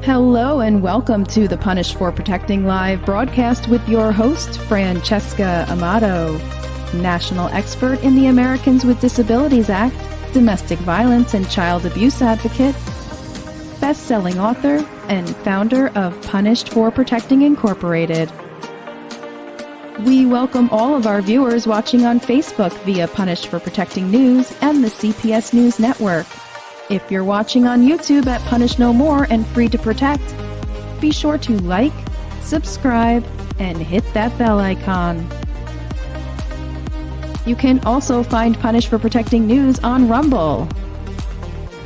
Hello and welcome to the Punished for Protecting Live broadcast with your host, Francesca Amato, national expert in the Americans with Disabilities Act, domestic violence and child abuse advocate, best-selling author, and founder of Punished for Protecting Incorporated. We welcome all of our viewers watching on Facebook via Punished for Protecting News and the CPS News Network. If you're watching on YouTube at Punish No More and Free to Protect, be sure to like, subscribe, and hit that bell icon. You can also find Punish for Protecting News on Rumble.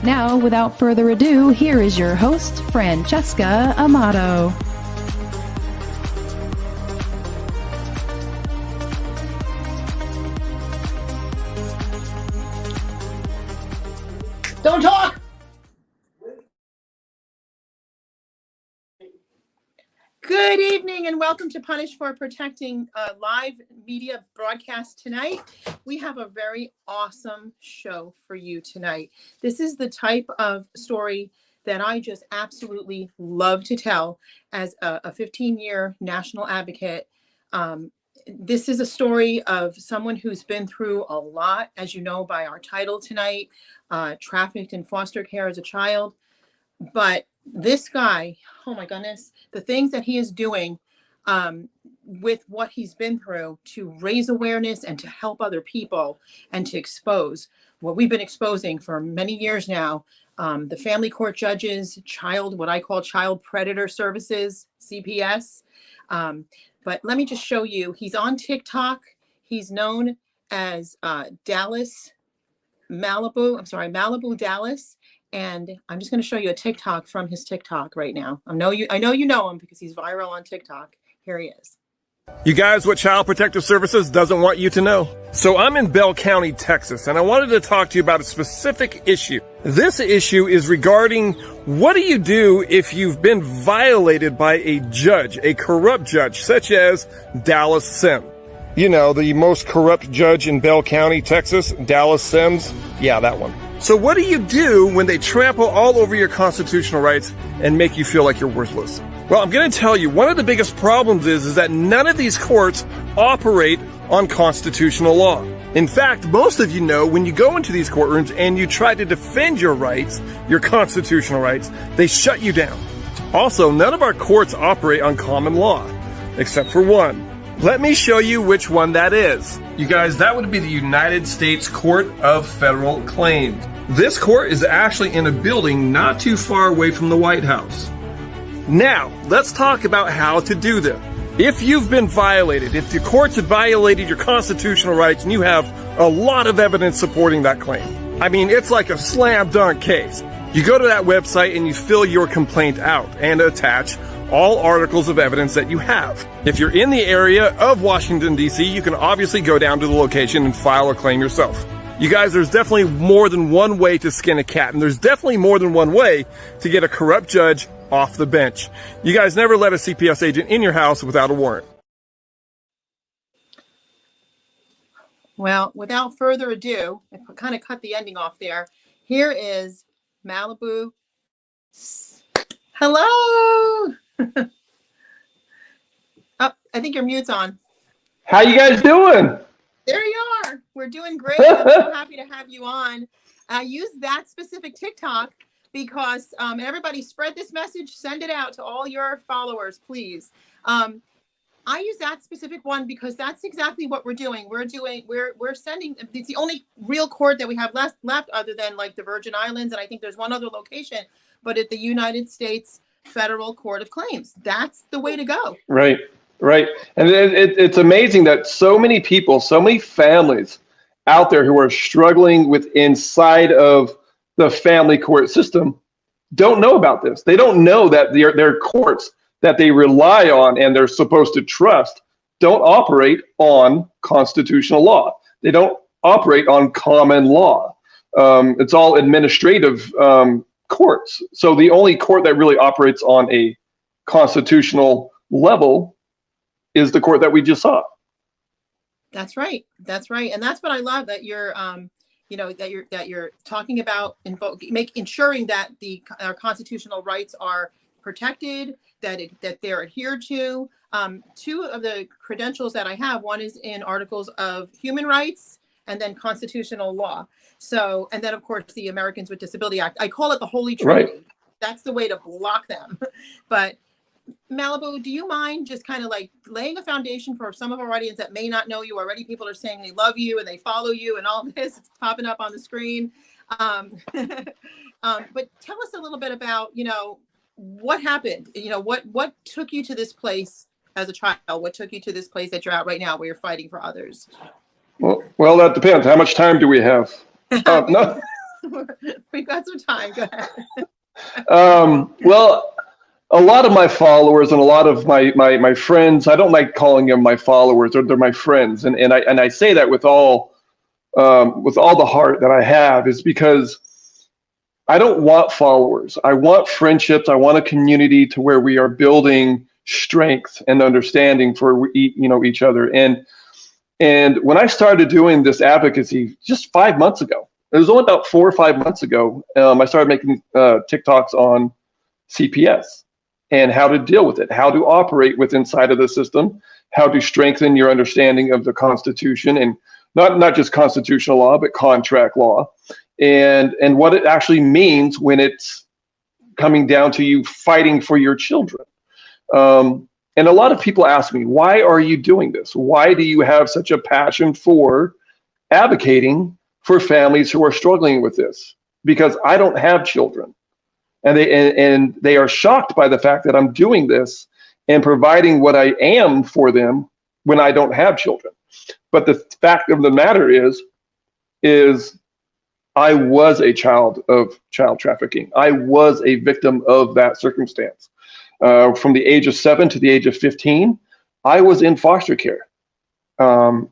Now, without further ado, here is your host, Francesca Amato. Don't talk! Good evening and welcome to Punish for Protecting live media broadcast tonight. We have a very awesome show for you tonight. This is the type of story that I just absolutely love to tell as a 15-year national advocate. This is a story of someone who's been through a lot, as you know by our title tonight, trafficked in foster care as a child. But this guy, oh my goodness, the things that he is doing with what he's been through to raise awareness and to help other people and to expose what we've been exposing for many years now, the family court judges, what I call child predator services, CPS. But let me just show you, he's on TikTok. He's known as Malibu Dallas. And I'm just going to show you a TikTok from his TikTok right now. I know you know him because he's viral on TikTok. Here he is. You guys, what Child Protective Services doesn't want you to know. So I'm in Bell County, Texas, and I wanted to talk to you about a specific issue. This issue is regarding what do you do if you've been violated by a judge, a corrupt judge, such as Dallas Sims. You know, the most corrupt judge in Bell County, Texas, Dallas Sims. Yeah, that one. So what do you do when they trample all over your constitutional rights and make you feel like you're worthless? Well, I'm going to tell you, one of the biggest problems is that none of these courts operate on constitutional law. In fact, most of you know when you go into these courtrooms and you try to defend your rights, your constitutional rights, they shut you down. Also, none of our courts operate on common law, except for one. Let me show you which one that is. You guys, that would be the United States Court of Federal Claims. This court is actually in a building not too far away from the White House. Now, let's talk about how to do this. If you've been violated, if the courts have violated your constitutional rights and you have a lot of evidence supporting that claim, I mean, it's like a slam dunk case. You go to that website and you fill your complaint out and attach all articles of evidence that you have. If you're in the area of Washington, D.C., you can obviously go down to the location and file a claim yourself. You guys, there's definitely more than one way to skin a cat, and there's definitely more than one way to get a corrupt judge off the bench. You guys never let a CPS agent in your house without a warrant. Well, without further ado, I kind of cut the ending off there. Here is Malibu. Hello. Oh, I think your mute's on. How you guys doing? There you are. We're doing great. I'm so happy to have you on. I use that specific TikTok because, and everybody spread this message, send it out to all your followers, please. I use that specific one because that's exactly what we're doing. We're sending, it's the only real court that we have left other than like the Virgin Islands. And I think there's one other location, but at the United States Federal Court of Claims. That's the way to go. Right. And it's amazing that so many people, so many families out there who are struggling with inside of the family court system don't know about this. They don't know that their courts that they rely on and they're supposed to trust don't operate on constitutional law. They don't operate on common law. It's all administrative courts. So the only court that really operates on a constitutional level is the court that we just saw. That's right. And that's what I love, that you're that you're talking about ensuring that our constitutional rights are protected, that they're adhered to. Two of the credentials that I have, one is in articles of human rights and then constitutional law. So, and then of course the Americans with Disability Act. I call it the Holy Trinity. Right. That's the way to block them. But Malibu, do you mind just kind of like laying a foundation for some of our audience that may not know you already? People are saying they love you and they follow you and all this. It's popping up on the screen. But tell us a little bit about, what happened? What took you to this place as a child? What took you to this place that you're at right now, where you're fighting for others? Well, that depends. How much time do we have? No. We've got some time. Go ahead. Well, a lot of my followers and a lot of my friends, I don't like calling them my followers, they're my friends. And I say that with all the heart that I have, is because I don't want followers. I want friendships. I want a community to where we are building strength and understanding for each other. And when I started doing this advocacy just 5 months ago, it was only about 4 or 5 months ago, I started making TikToks on CPS and how to deal with it, how to operate inside of the system, how to strengthen your understanding of the Constitution, and not just constitutional law, but contract law, and what it actually means when it's coming down to you fighting for your children. And a lot of people ask me, why are you doing this? Why do you have such a passion for advocating for families who are struggling with this? Because I don't have children. And they are shocked by the fact that I'm doing this and providing what I am for them when I don't have children. But the fact of the matter is I was a child of child trafficking. I was a victim of that circumstance. From the age of 7 to the age of 15, I was in foster care.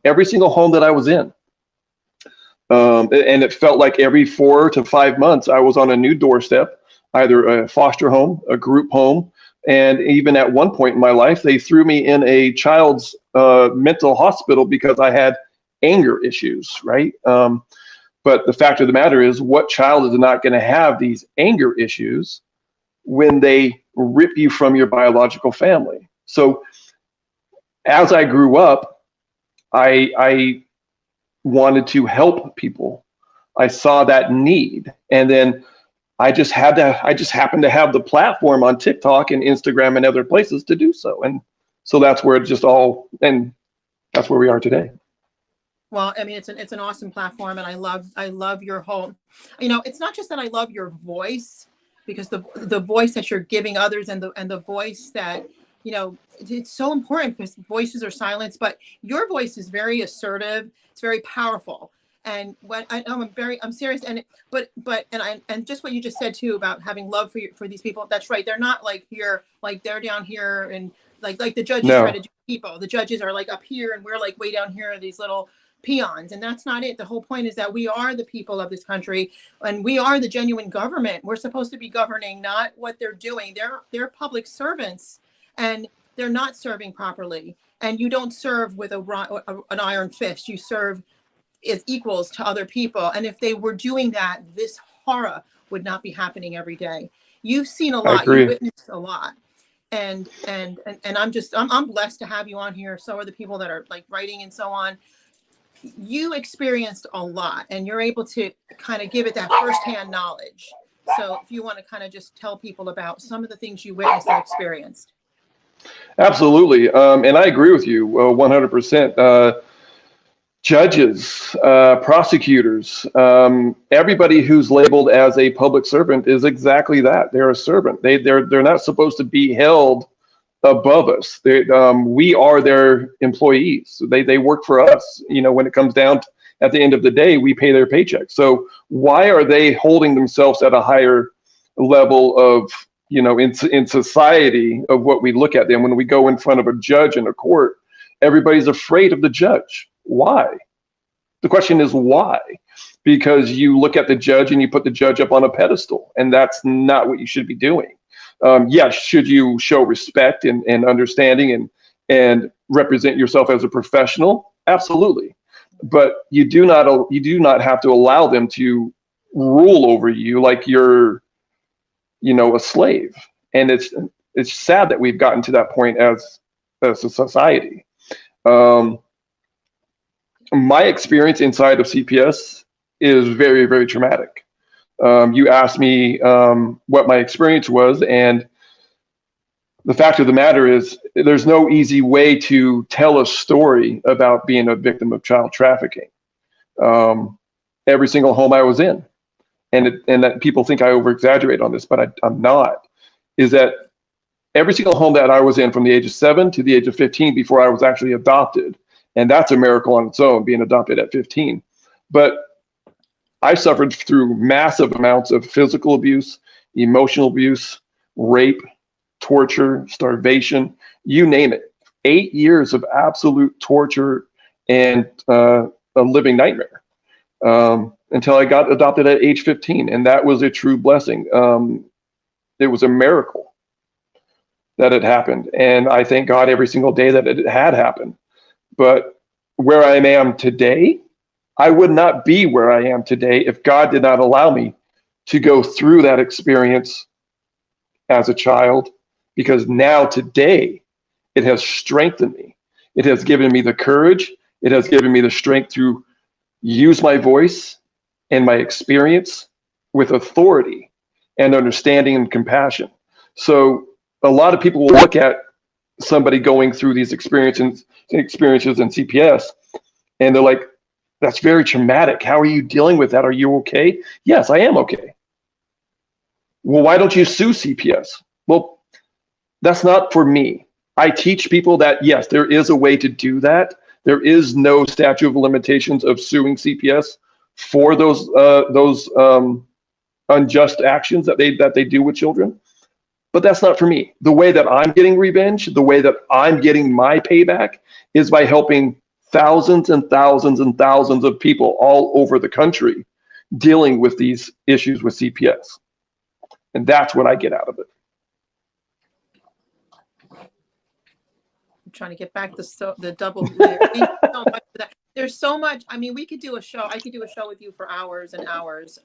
Every single home that I was in. And it felt like every 4 to 5 months, I was on a new doorstep, either a foster home, a group home, and even at one point in my life, they threw me in a child's mental hospital because I had anger issues, right? But the fact of the matter is, what child is not going to have these anger issues when they rip you from your biological family? So as I grew up, I wanted to help people. I saw that need. And then I just happened to have the platform on TikTok and Instagram and other places to do so. And so that's where and that's where we are today. Well, I mean, it's an awesome platform, and I love your whole, it's not just that I love your voice, because the voice that you're giving others and the voice that, it's so important, because voices are silenced, but your voice is very assertive. It's very powerful. And what I'm serious. And just what you just said too about having love for these people. That's right. They're not like here, like they're down here, and like the judges try to do people. The judges are like up here, and we're like way down here, these little peons. And that's not it. The whole point is that we are the people of this country, and we are the genuine government. We're supposed to be governing, not what they're doing. They're public servants, and they're not serving properly. And you don't serve with an iron fist. You serve as equals to other people. And if they were doing that, this horror would not be happening every day. You've seen a lot. You witnessed a lot. And I'm blessed to have you on here. So are the people that are like writing and so on. You experienced a lot, and you're able to kind of give it that firsthand knowledge. So if you want to kind of just tell people about some of the things you witnessed and experienced. Absolutely. And I agree with you 100%. Judges, prosecutors, everybody who's labeled as a public servant is exactly that. They're a servant. They're not supposed to be held above us. We are their employees. They work for us. When it comes down to, at the end of the day, we pay their paycheck. So why are they holding themselves at a higher level of, in society, of what we look at them? When we go in front of a judge in a court, everybody's afraid of the judge. Why? The question is why? Because you look at the judge and you put the judge up on a pedestal, and that's not what you should be doing. Yes, should you show respect and understanding and represent yourself as a professional? Absolutely. But you do not have to allow them to rule over you like you're, a slave. And it's sad that we've gotten to that point as a society. My experience inside of CPS is very, very traumatic. You asked me what my experience was, and the fact of the matter is there's no easy way to tell a story about being a victim of child trafficking. Every single home I was in, and that people think I over exaggerate on this, but I'm not, is that every single home that I was in from the age of 7 to the age of 15 before I was actually adopted, and that's a miracle on its own, being adopted at 15. But I suffered through massive amounts of physical abuse, emotional abuse, rape, torture, starvation, you name it. 8 years of absolute torture and a living nightmare until I got adopted at age 15. And that was a true blessing. It was a miracle that it happened. And I thank God every single day that it had happened. But where I am today, I would not be where I am today if God did not allow me to go through that experience as a child, because now today it has strengthened me. It has given me the courage. It has given me the strength to use my voice and my experience with authority and understanding and compassion. So a lot of people will look at somebody going through these experiences in CPS, and they're like, that's very traumatic. How are you dealing with that? Are you okay? Yes, I am okay. Well, why don't you sue CPS? Well, that's not for me. I teach people that, yes, there is a way to do that. There is no statute of limitations of suing CPS for those unjust actions that they do with children. But that's not for me. The way that I'm getting revenge, the way that I'm getting my payback is by helping thousands and thousands and thousands of people all over the country dealing with these issues with CPS. And that's what I get out of it. I'm trying to get back the double layer. Thank you so much for that. There's so much. I mean, we could do a show. I could do a show with you for hours and hours.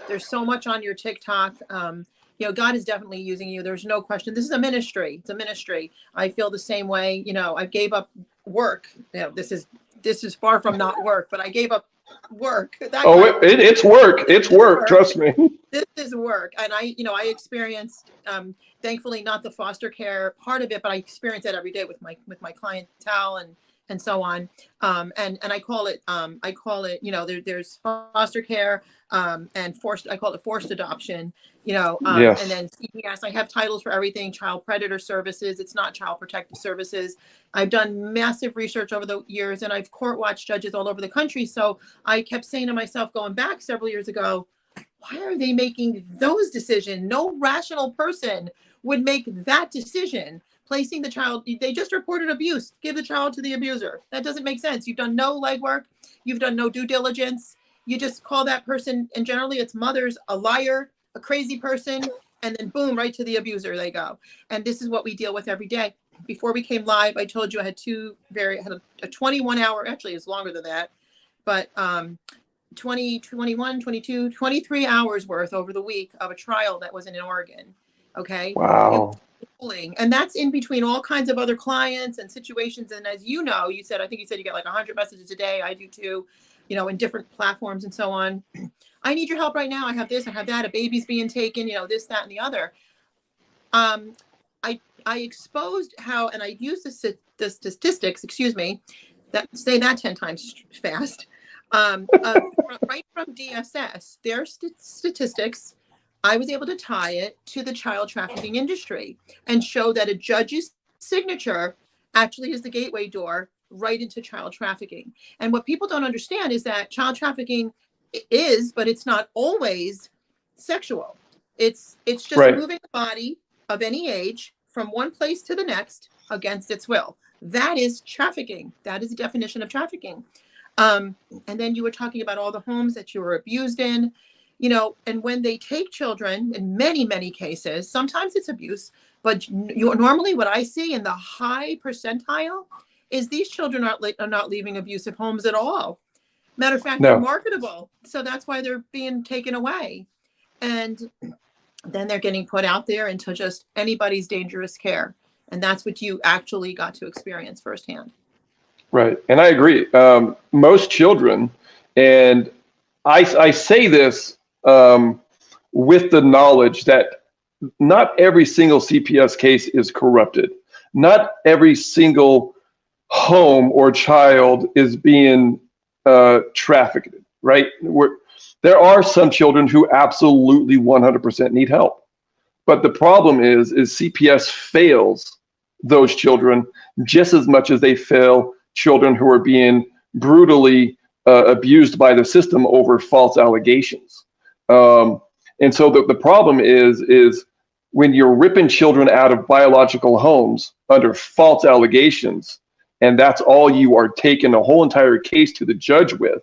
There's so much on your TikTok. You know, God is definitely using you. There's no question. This is a ministry. It's a ministry. I feel the same way. You know, I gave up work. You know, this is far from not work, but I gave up work. It's work. It's work. Trust me. This is work. And I experienced, thankfully not the foster care part of it, but I experience that every day with my clientele and so on. And I call it, you know, there's foster care, and I call it forced adoption, you know, Yes. And then CPS, I have titles for everything: child predator services. It's not child protective services. I've done massive research over the years, and I've court watched judges all over the country. So I kept saying to myself, going back several years ago, why are they making those decisions? No rational person would make that decision. Placing the child, they just reported abuse, give the child to the abuser. That doesn't make sense. You've done no legwork. You've done no due diligence. You just call that person, and generally it's mothers, a liar, a crazy person, and then boom, right to the abuser they go. And this is what we deal with every day. Before we came live, I told you I had a 21 hour, actually it's longer than that, but 20, 21, 22, 23 hours worth over the week of a trial that was in Oregon. Okay. Wow. And that's in between all kinds of other clients and situations. And as you know, I think you said you get like 100 messages a day. I do too, you know, in different platforms and so on. I need your help right now. I have this, I have that, a baby's being taken, you know, this, that, and the other. I exposed how, and I used the statistics, say that 10 times fast. Right from DSS, their statistics, I was able to tie it to the child trafficking industry and show that a judge's signature actually is the gateway door right into child trafficking. And what people don't understand is that child trafficking is, but it's not always sexual. It's just Right. moving a body of any age from one place to the next against its will. That is trafficking. That is the definition of trafficking. And then you were talking about all the homes that you were abused in, you know, and when they take children, in many, many cases, sometimes it's abuse, but normally what I see in the high percentile is these children are not leaving abusive homes at all. Matter of fact, No. They're marketable. So that's why they're being taken away. And then they're getting put out there into just anybody's dangerous care. And that's what you actually got to experience firsthand. Right. And I agree. Most children, and I say this with the knowledge that not every single CPS case is corrupted. Not every single home or child is being trafficked, right? There are some children who absolutely 100% need help. But the problem is CPS fails those children just as much as they fail children who are being brutally abused by the system over false allegations. And so the problem is when you're ripping children out of biological homes under false allegations, and that's all you are taking a whole entire case to the judge with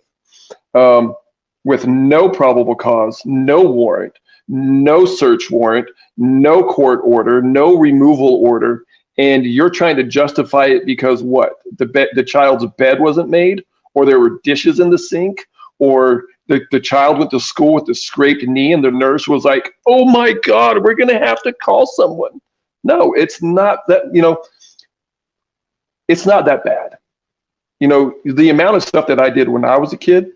no probable cause, no warrant, no search warrant, no court order, no removal order, and you're trying to justify it because what? The child's bed wasn't made, or there were dishes in the sink, or the child went to school with a scraped knee and the nurse was like, oh my God, we're going to have to call someone. No, it's not that, it's not that bad. The amount of stuff that I did when I was a kid,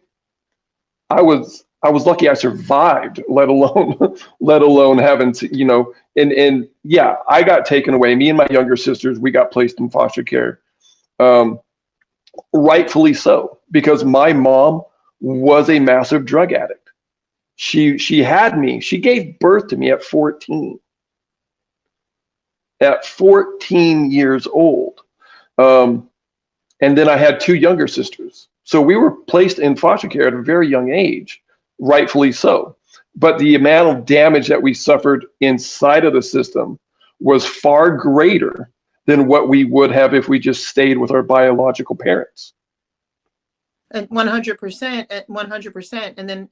I was lucky I survived, let alone having to, and yeah, I got taken away. Me and my younger sisters, we got placed in foster care. Rightfully so, because my mom was a massive drug addict. She had me. She gave birth to me at 14. At 14 years old. And then I had two younger sisters. So we were placed in foster care at a very young age, rightfully so. But the amount of damage that we suffered inside of the system was far greater than what we would have if we just stayed with our biological parents. And 100%. And then,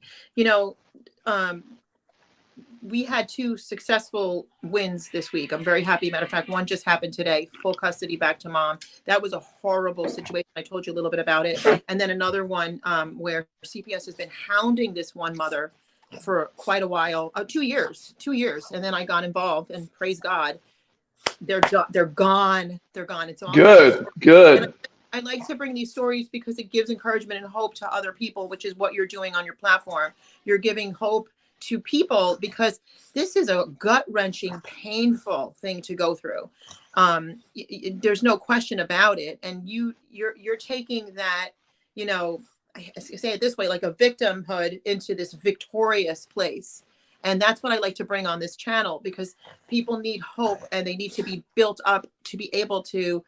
we had two successful wins this week. I'm very happy. Matter of fact, one just happened today, full custody back to mom. That was a horrible situation. I told you a little bit about it. And then another one where CPS has been hounding this one mother for quite a while, 2 years. And then I got involved, and praise God, they're gone. It's all good. I like to bring these stories because it gives encouragement and hope to other people, which is what you're doing on your platform. You're giving hope to people because this is a gut-wrenching, painful thing to go through. There's no question about it. And you're taking that, I say it this way, like a victimhood into this victorious place. And that's what I like to bring on this channel, because people need hope and they need to be built up to be able to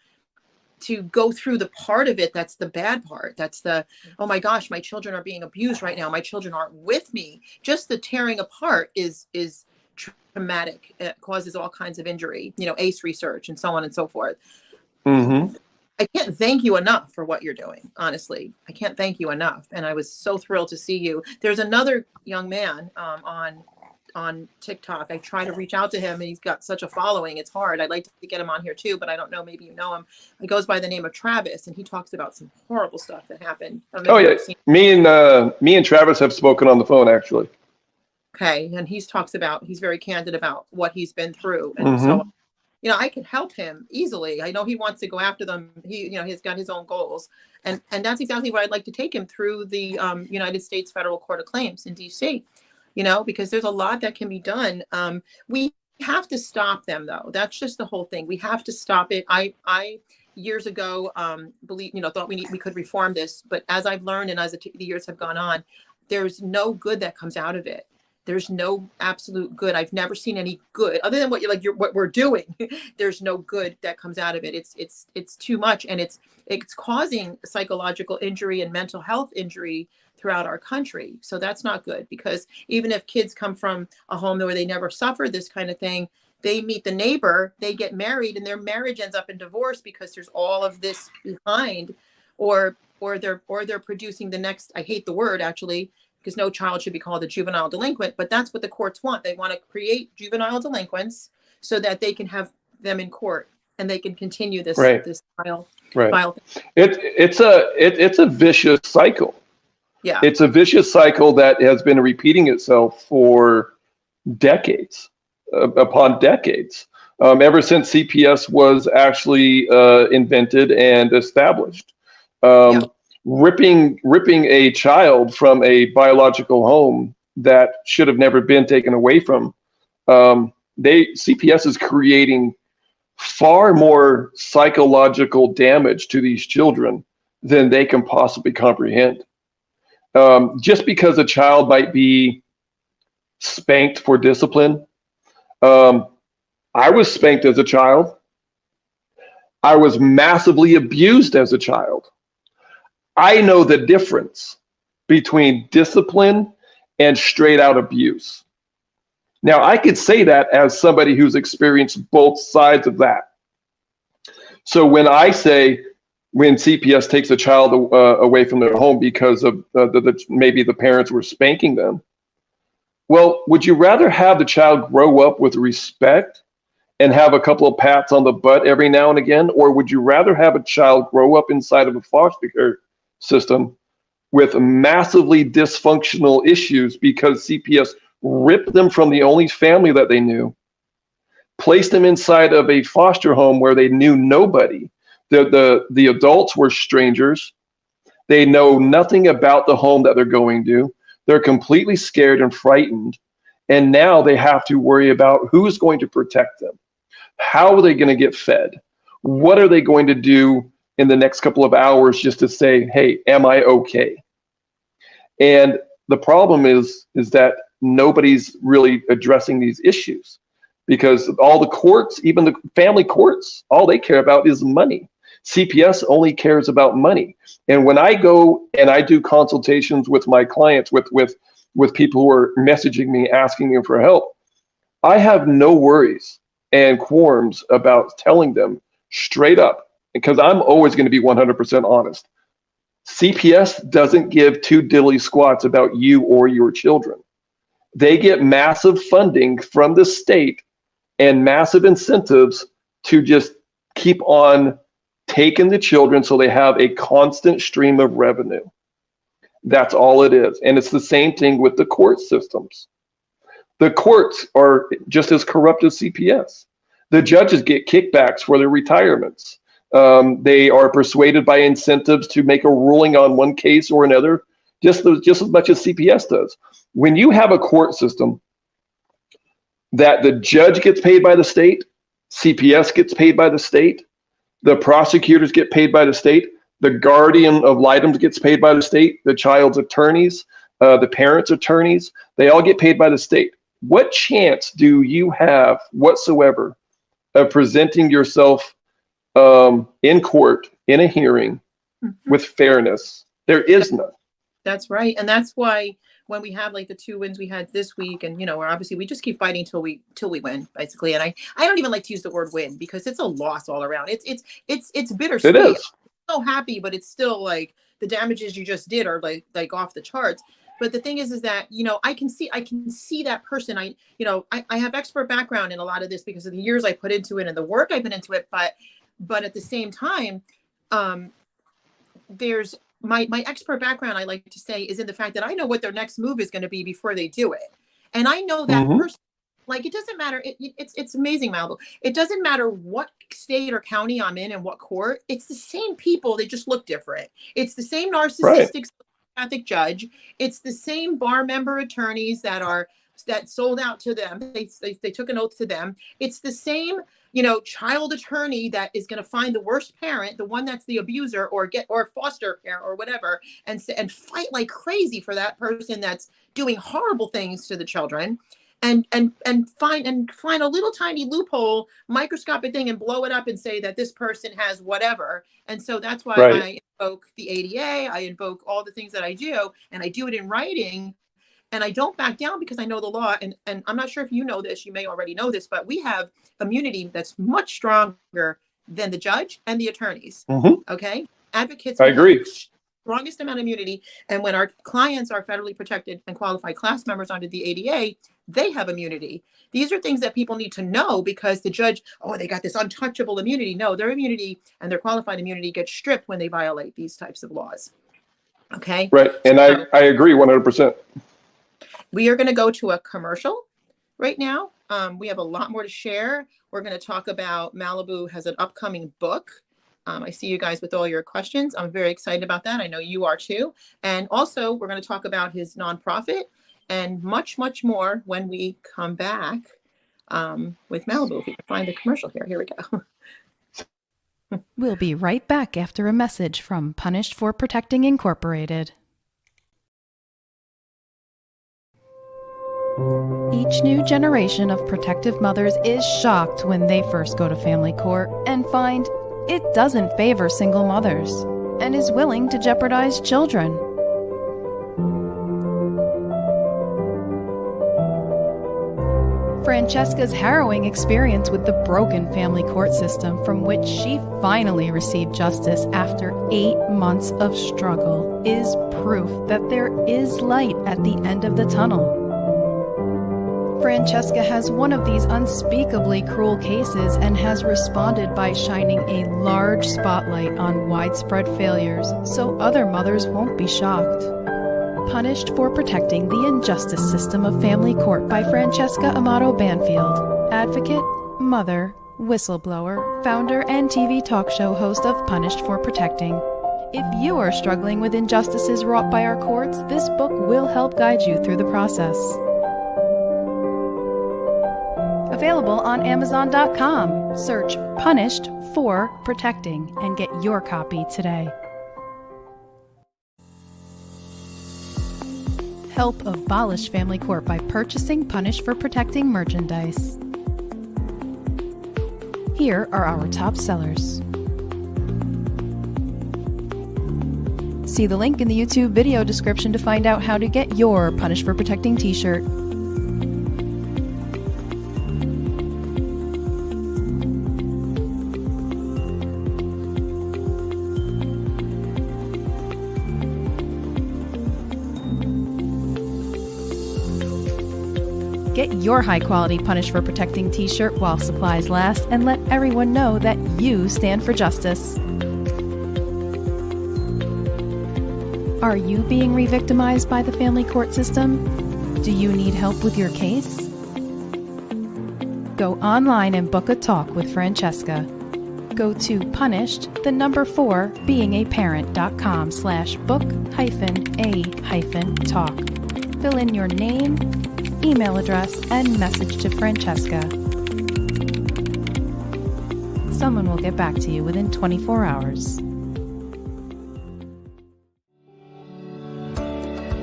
go through the part of it that's the bad part. That's the, oh my gosh, my children are being abused right now. My children aren't with me. Just the tearing apart is traumatic. It causes all kinds of injury, ACE research and so on and so forth. Mm-hmm. I can't thank you enough for what you're doing. Honestly, I can't thank you enough. And I was so thrilled to see you. There's another young man on TikTok. I try to reach out to him and he's got such a following. It's hard. I'd like to get him on here too, but I don't know. Maybe you know him. He goes by the name of Travis, and he talks about some horrible stuff that happened. Oh yeah. Me and Travis have spoken on the phone actually. Okay. And he's very candid about what he's been through. And so, I can help him easily. I know he wants to go after them. He's got his own goals, and that's exactly what I'd like to take him through the United States Federal Court of Claims in DC. Because there's a lot that can be done. We have to stop them, though. That's just the whole thing. We have to stop it. I years ago thought we could reform this, but as I've learned and as the years have gone on, there's no good that comes out of it. There's no absolute good. I've never seen any good other than what we're doing. There's no good that comes out of it. It's too much, and it's causing psychological injury and mental health injury throughout our country. So that's not good, because even if kids come from a home where they never suffered this kind of thing, they meet the neighbor, they get married, and their marriage ends up in divorce because there's all of this behind, or they're producing the next, I hate the word actually, because no child should be called a juvenile delinquent, but that's what the courts want. They want to create juvenile delinquents so that they can have them in court and they can continue this trial. Right. It's a vicious cycle. Yeah. It's a vicious cycle that has been repeating itself for decades upon decades, ever since CPS was actually invented and established. Yeah. Ripping a child from a biological home that should have never been taken away from, CPS is creating far more psychological damage to these children than they can possibly comprehend. Just because a child might be spanked for discipline, I was spanked as a child. I was massively abused as a child. I know the difference between discipline and straight out abuse. Now, I could say that as somebody who's experienced both sides of that. So when I say when CPS takes a child away from their home because of maybe the parents were spanking them, well, would you rather have the child grow up with respect and have a couple of pats on the butt every now and again, or would you rather have a child grow up inside of a foster care system with massively dysfunctional issues because CPS ripped them from the only family that they knew, placed them inside of a foster home where they knew nobody? The adults were strangers. They know nothing about the home that they're going to. They're completely scared and frightened. And now they have to worry about who's going to protect them. How are they going to get fed? What are they going to do in the next couple of hours just to say, hey, am I okay? And the problem is that nobody's really addressing these issues because all the courts, even the family courts, all they care about is money. CPS only cares about money. And when I go and I do consultations with my clients, with people who are messaging me, asking me for help, I have no worries and qualms about telling them straight up, because I'm always going to be 100% honest. CPS doesn't give two dilly squats about you or your children. They get massive funding from the state and massive incentives to just keep on taking the children so they have a constant stream of revenue. That's all it is. And it's the same thing with the court systems. The courts are just as corrupt as CPS. The judges get kickbacks for their retirements. They are persuaded by incentives to make a ruling on one case or another, just as much as CPS does. When you have a court system that the judge gets paid by the state, CPS gets paid by the state, the prosecutors get paid by the state, the guardian of items gets paid by the state, the child's attorneys, the parents' attorneys, they all get paid by the state. What chance do you have whatsoever of presenting yourself in court, in a hearing, with fairness? There is none. That's right. And that's why when we have like the 2 wins we had this week, and we're obviously we just keep fighting till we win, basically. And I don't even like to use the word win because it's a loss all around. It's bittersweet. It is. I'm so happy, but it's still like the damages you just did are like off the charts. But the thing is that, I can see that person. I have expert background in a lot of this because of the years I put into it and the work I put into it. But at the same time, there's my expert background, I like to say, is in the fact that I know what their next move is going to be before they do it. And I know that person, like, it doesn't matter. It's amazing, Malibu. It doesn't matter what state or county I'm in and what court. It's the same people. They just look different. It's the same narcissistic psychopathic judge. It's the same bar member attorneys that sold out to them. They took an oath to them. It's the same, child attorney that is going to find the worst parent, the one that's the abuser, or foster care or whatever, and fight like crazy for that person that's doing horrible things to the children, and find a little tiny loophole, microscopic thing, and blow it up and say that this person has whatever. And so that's why I invoke the ADA, I invoke all the things that I do, and I do it in writing. And I don't back down because I know the law. And I'm not sure if you know this, you may already know this, but we have immunity that's much stronger than the judge and the attorneys. Okay. Advocates. I agree. Strongest amount of immunity. And when our clients are federally protected and qualified class members under the ADA, they have immunity. These are things that people need to know because the judge, they got this untouchable immunity. No, their immunity and their qualified immunity gets stripped when they violate these types of laws. Okay. Right. And I agree 100%. We are going to go to a commercial, right now. We have a lot more to share. We're going to talk about Malibu has an upcoming book. I see you guys with all your questions. I'm very excited about that. I know you are too. And also, we're going to talk about his nonprofit and much, much more when we come back with Malibu. If we can find the commercial here. Here we go. We'll be right back after a message from Punished for Protecting Incorporated. Each new generation of protective mothers is shocked when they first go to family court and find it doesn't favor single mothers and is willing to jeopardize children. Francesca's harrowing experience with the broken family court system, from which she finally received justice after 8 months of struggle, is proof that there is light at the end of the tunnel. Francesca has one of these unspeakably cruel cases and has responded by shining a large spotlight on widespread failures so other mothers won't be shocked. Punished for Protecting the Injustice System of Family Court by Francesca Amato Banfield, advocate, mother, whistleblower, founder, and TV talk show host of Punished for Protecting. If you are struggling with injustices wrought by our courts, this book will help guide you through the process. Available on Amazon.com. Search Punished for Protecting and get your copy today. Help abolish family court by purchasing Punished for Protecting merchandise. Here are our top sellers. See the link in the YouTube video description to find out how to get your Punished for Protecting t-shirt. Get your high-quality Punished for Protecting t-shirt while supplies last and let everyone know that you stand for justice. Are you being re-victimized by the family court system? Do you need help with your case? Go online and book a talk with Francesca. Go to punished4beingAparent.com/book-a-talk. Fill in your name, email address, and message to Francesca. Someone will get back to you within 24 hours.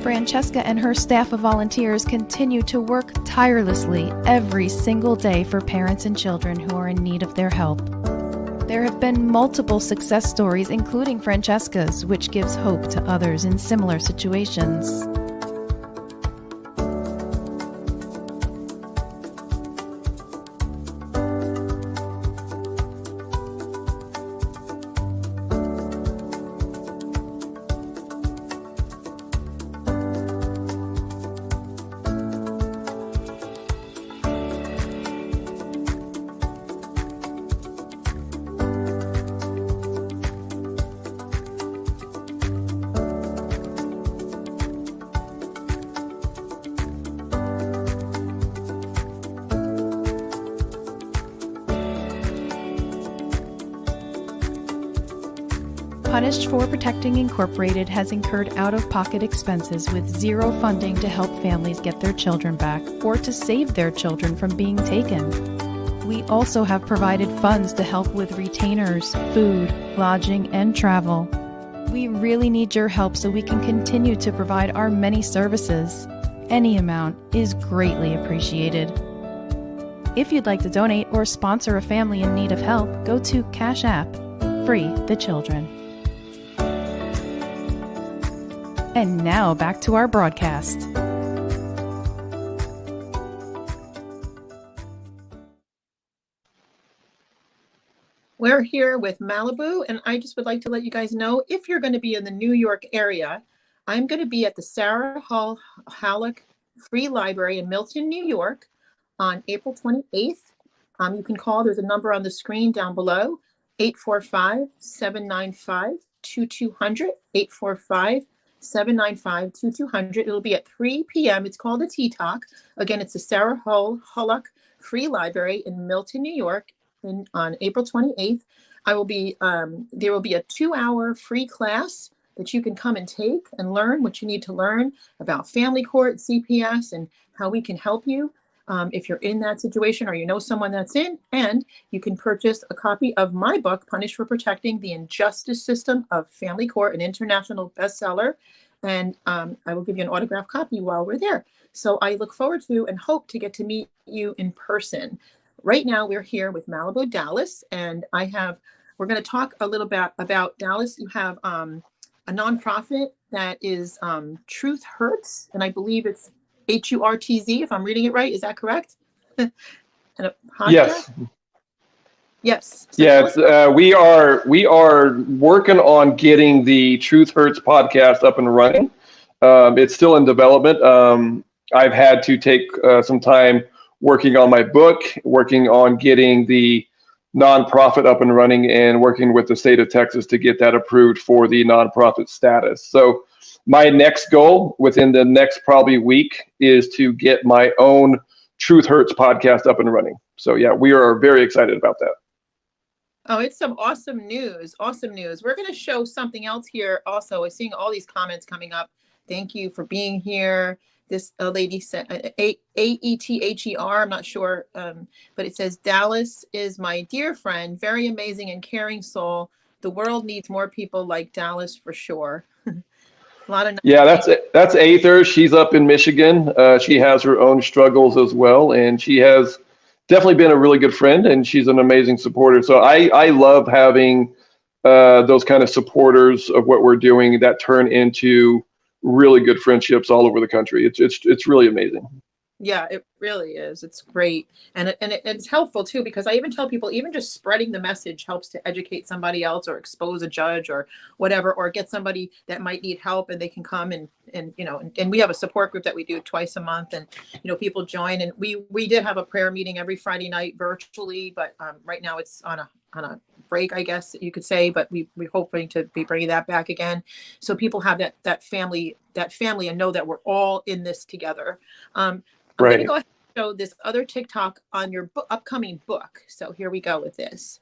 Francesca and her staff of volunteers continue to work tirelessly every single day for parents and children who are in need of their help. There have been multiple success stories, including Francesca's, which gives hope to others in similar situations. Punished for Protecting Incorporated has incurred out-of-pocket expenses with zero funding to help families get their children back or to save their children from being taken. We also have provided funds to help with retainers, food, lodging, and travel. We really need your help so we can continue to provide our many services. Any amount is greatly appreciated. If you'd like to donate or sponsor a family in need of help, go to Cash App, Free the Children. And now back to our broadcast. We're here with Malibu, and I just would like to let you guys know, if you're going to be in the New York area, I'm going to be at the Sarah Hall Halleck Free Library in Milton, New York on April 28th. You can call, there's a number on the screen down below, 845-795-2200, 795-2200. It'll be at 3 p.m. It's called a Tea Talk. Again, it's the Sarah Hullock Free Library in Milton, New York, on April 28th. There will be a 2-hour free class that you can come and take and learn what you need to learn about family court, CPS, and how we can help you if you're in that situation or you know someone that's in. And you can purchase a copy of my book, Punished for Protecting the Injustice System of Family Court, an international bestseller. And I will give you an autographed copy while we're there. So I look forward to and hope to get to meet you in person. Right now, we're here with Malibu Dallas, and we're going to talk a little bit about Dallas. You have a nonprofit that is Truth Hurts, and I believe it's HURTZ, if I'm reading it right. Is that correct? And a podcast? Yes. Yes. So yeah, we are working on getting the Truth Hurts podcast up and running. It's still in development. I've had to take some time working on my book, working on getting the nonprofit up and running, and working with the state of Texas to get that approved for the nonprofit status. So my next goal within the next probably week is to get my own Truth Hurts podcast up and running. So yeah, we are very excited about that. Oh, it's some awesome news. Awesome news. We're going to show something else here also. We're seeing all these comments coming up. Thank you for being here. This lady said AETHER, I'm not sure, but it says, Dallas is my dear friend, very amazing and caring soul. The world needs more people like Dallas for sure. A lot of that's Aether. She's up in Michigan. She has her own struggles as well, and she has definitely been a really good friend, and she's an amazing supporter. So I love having those kind of supporters of what we're doing that turn into really good friendships all over the country. It's really amazing. Yeah, it really is. It's great. And it's helpful too, because I even tell people, even just spreading the message helps to educate somebody else or expose a judge or whatever, or get somebody that might need help, and they can come and we have a support group that we do twice a month, and people join, and we did have a prayer meeting every Friday night virtually, but right now it's on a break, I guess you could say, but we're hoping to be bringing that back again, so people have that family and know that we're all in this together. I'm going to go ahead and show this other TikTok on your upcoming book. So here we go with this.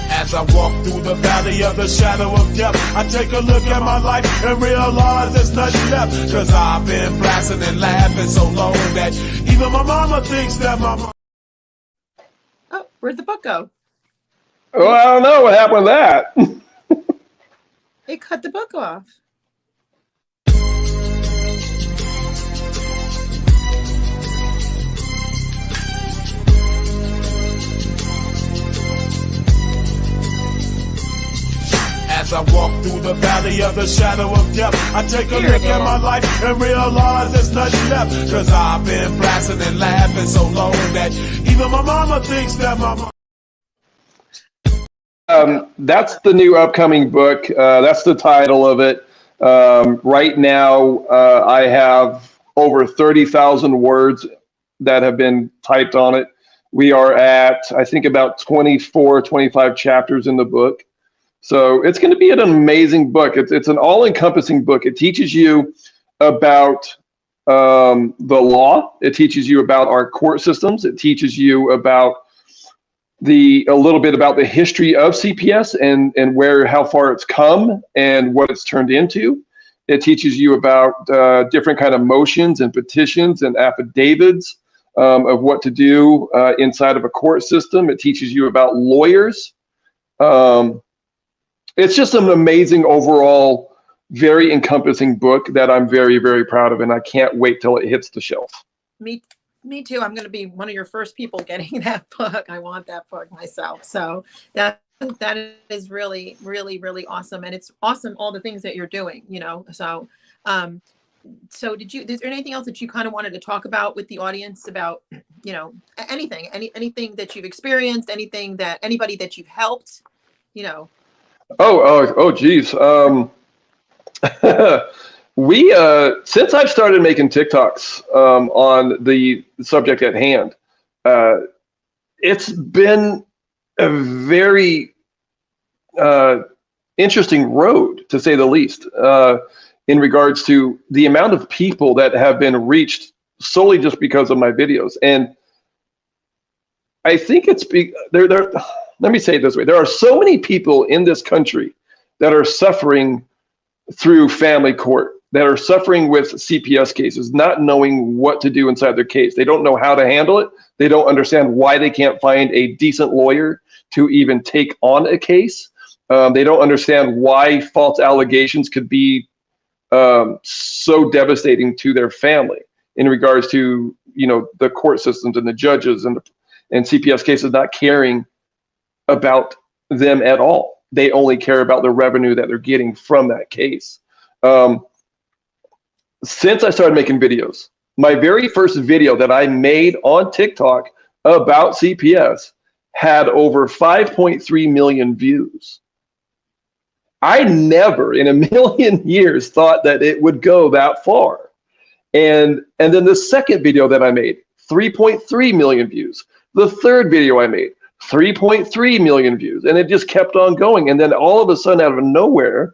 As I walk through the valley of the shadow of death, I take a look at my life and realize there's nothing left. Cause I've been blasting and laughing so long that even my mama thinks that my mama... Oh, where'd the book go? Oh, I don't know what happened to that. It cut the book off. As I walk through the valley of the shadow of death, I take a look at my life and realize there's nothing left. Cause I've been blasting and laughing so long that even my mama thinks that my mama... That's the new upcoming book. That's the title of it. Right now, I have over 30,000 words that have been typed on it. We are at, I think, about 24, 25 chapters in the book. So it's going to be an amazing book. It's an all-encompassing book. It teaches you about the law. It teaches you about our court systems. It teaches you about a little bit about the history of CPS and how far it's come and what it's turned into. It teaches you about different kind of motions and petitions and affidavits of what to do inside of a court system. It teaches you about lawyers. It's just an amazing overall, very encompassing book that I'm very, very proud of, and I can't wait till it hits the shelf. Me too. I'm going to be one of your first people getting that book. I want that book myself. So that is really, really, really awesome, and it's awesome all the things that you're doing. So so is there anything else that you kind of wanted to talk about with the audience about anything that you've experienced, anybody that you've helped? Oh, geez. We since I've started making TikToks on the subject at hand, it's been a very interesting road, to say the least, in regards to the amount of people that have been reached solely just because of my videos. And I think it's let me say it this way: there are so many people in this country that are suffering through family court, that are suffering with CPS cases, not knowing what to do inside their case. They don't know how to handle it. They don't understand why they can't find a decent lawyer to even take on a case. They don't understand why false allegations could be so devastating to their family in regards to, the court systems and the judges and CPS cases not caring about them at all. They only care about the revenue that they're getting from that case. Since I started making videos, my very first video that I made on TikTok about CPS had over 5.3 million views. I never in a million years thought that it would go that far. And then the second video that I made, 3.3 million views. The third video I made, 3.3 million views. And it just kept on going. And then all of a sudden, out of nowhere,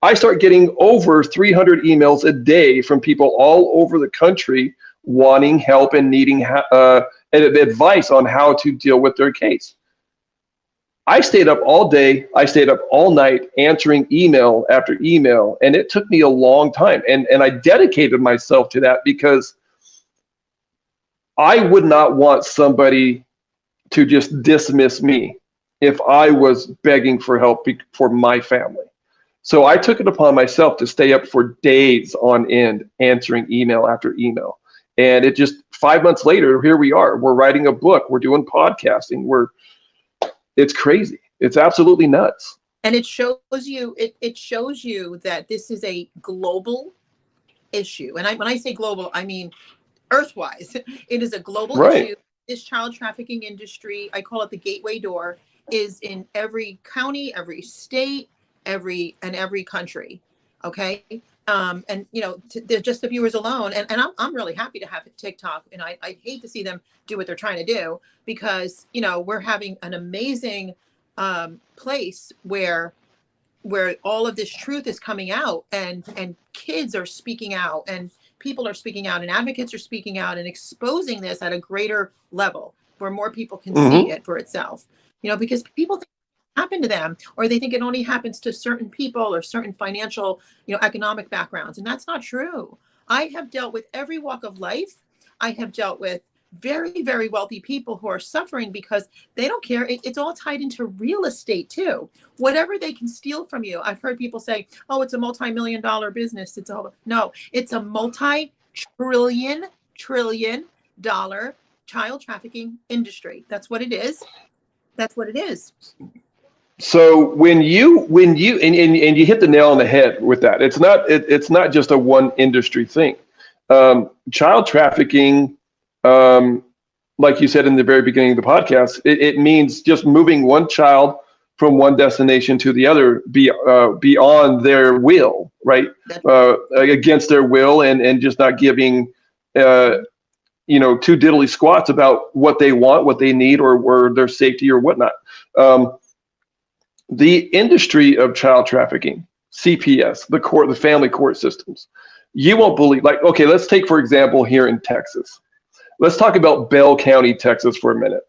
I start getting over 300 emails a day from people all over the country wanting help and needing advice on how to deal with their case. I stayed up all day. I stayed up all night answering email after email. And it took me a long time. And I dedicated myself to that because I would not want somebody to just dismiss me if I was begging for help for my family. So I took it upon myself to stay up for days on end answering email after email. And it just 5 months later, here we are. We're writing a book. We're doing podcasting. It's crazy. It's absolutely nuts. And it shows you that this is a global issue. And when I say global, I mean earthwise. It is a global issue. This child trafficking industry, I call it the gateway door, is in every county, every state, every country. Okay. And they're just the viewers alone. And I'm really happy to have TikTok. And I hate to see them do what they're trying to do because, we're having an amazing place where all of this truth is coming out and kids are speaking out and people are speaking out and advocates are speaking out and exposing this at a greater level where more people can see it for itself, because people think it happen to them, or they think it only happens to certain people or certain financial, economic backgrounds. And that's not true. I have dealt with every walk of life. I have dealt with very, very wealthy people who are suffering because they don't care. It's all tied into real estate too. Whatever they can steal from you. I've heard people say, oh, it's a multi-million-dollar business. No, it's a multi-trillion dollar child trafficking industry. That's what it is. So when you and you hit the nail on the head with that, it's not just a one industry thing. Child trafficking, like you said in the very beginning of the podcast, it means just moving one child from one destination to the other beyond their will, right? Against their will and just not giving two diddly squats about what they want, what they need, or their safety or whatnot. The industry of child trafficking, CPS, the family court systems, you won't believe, okay, let's take, for example, here in Texas. Let's talk about Bell County, Texas for a minute.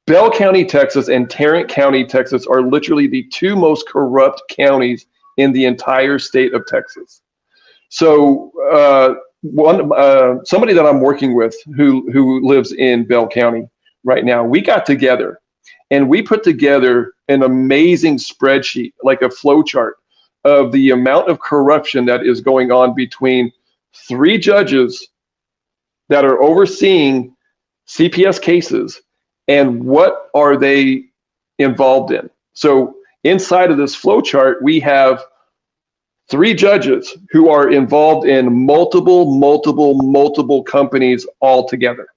Bell County, Texas and Tarrant County, Texas are literally the two most corrupt counties in the entire state of Texas. So somebody that I'm working with who lives in Bell County right now, we got together and we put together an amazing spreadsheet, like a flow chart of the amount of corruption that is going on between 3 judges that are overseeing CPS cases and what are they involved in. So inside of this flow chart, we have 3 judges who are involved in multiple companies all together.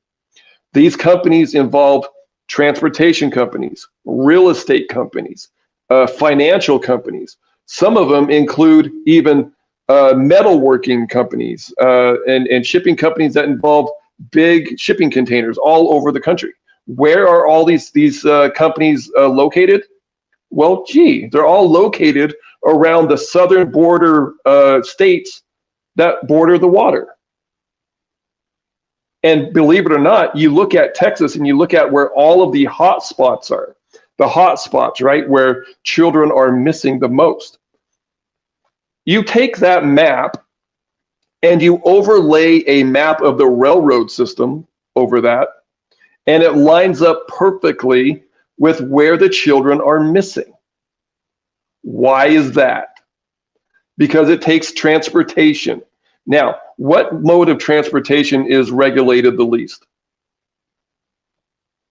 These companies involve transportation companies, real estate companies, financial companies. Some of them include even metalworking companies, and shipping companies that involve big shipping containers all over the country. Where are all these companies located? Well, they're all located around the southern border states that border the water. And believe it or not, you look at Texas and you look at where all of the hot spots are. The hot spots, right, where children are missing the most. You take that map and you overlay a map of the railroad system over that, and it lines up perfectly with where the children are missing. Why is that? Because it takes transportation. Now, what mode of transportation is regulated the least?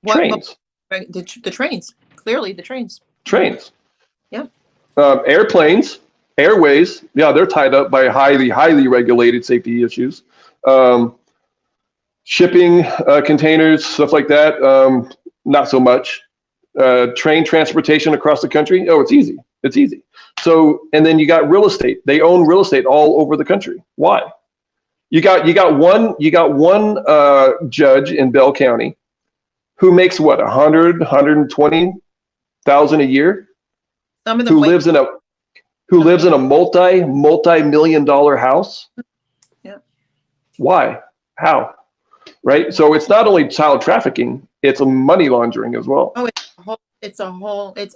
Trains. The trains. Clearly, the trains. Trains. Yeah. Airplanes, airways, yeah, they're tied up by highly regulated safety issues. Shipping containers, stuff like that, not so much. Train transportation across the country, oh, it's easy. It's easy. So, and then you got real estate. They own real estate all over the country. Why? You got one judge in Bell County who makes what, 120,000 a year? Some of them who lives in a multi-million-dollar house? Yeah. Why? How? Right? So it's not only child trafficking, it's a money laundering as well. Oh, it's